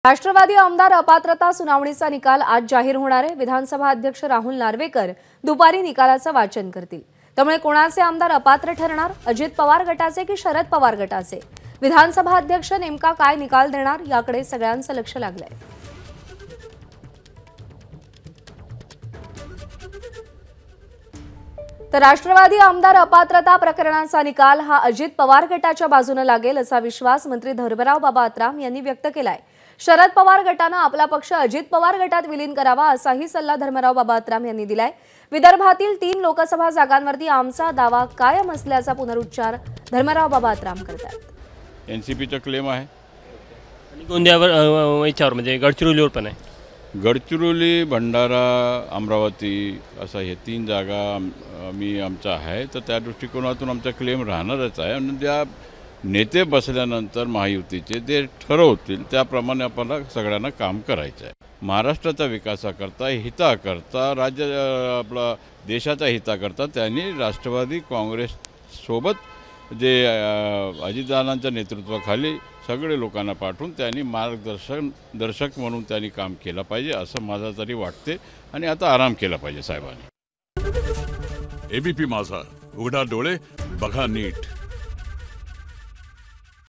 राष्ट्रवादी आमदार अपात्रता सुनावणीचा निकाल आज जाहीर होणार आहे। विधानसभा अध्यक्ष राहुल नार्वेकर दुपारी निकालाचं वाचन करतील। त्यामुळे कोणाचे आमदार अपात्र ठरणार, अजित पवार गटाचे की शरद पवार गटाचे? विधानसभा अध्यक्ष नेमका काय निकाल देणार याकडे सगळ्यांचं लक्ष लागलंय। तर राष्ट्रवादी आमदार अपात्रता प्रकरणाचा निकाल हा अजित पवार गटाच्या बाजूने लागेल असा विश्वास मंत्री धर्मराव बाबा अत्राम यांनी व्यक्त केलाय। शरद पवार गटाने आपला पक्ष अजित पवार गटात विलीन करावा असाही सल्ला धर्मराव बाबा अत्राम यांनी दिलाय। विदर्भातील 3 लोकसभा जागांवरती आमचा दावा कायम असल्याचा पुनरुच्चार धर्मराव बाबा अत्राम करतात। एनसीपीचा क्लेम आहे आणि गोंदियावर याच्यावर म्हणजे गडचिरोलीवर पण आहे। गडचिरोली, भंडारा, अमरावती असा हे 3 जागा आमचा आहे। तर त्या दृष्टिकोनातून आमचा क्लेम राहणारच आहे आणि त्या नेते बसल्यानंतर महायुतीचे ते ठरवतील त्याप्रमाणे आपल्याला सगळ्यांना काम करायचं आहे। महाराष्ट्राच्या विकासाकरता, हिताकरता, राज्य आपला देशाच्या हिताकरता त्यांनी राष्ट्रवादी काँग्रेस सोबत जे अजितदादांच्या नेतृत्वाखाली सगळे लोकांना पाठवून त्यांनी मार्गदर्शक म्हणून त्यांनी काम केलं पाहिजे असं मला तरी वाटते आणि आता आराम केला पाहिजे साहेबांनी। एबीपी माझा, उघडा डोळे बघा नीट।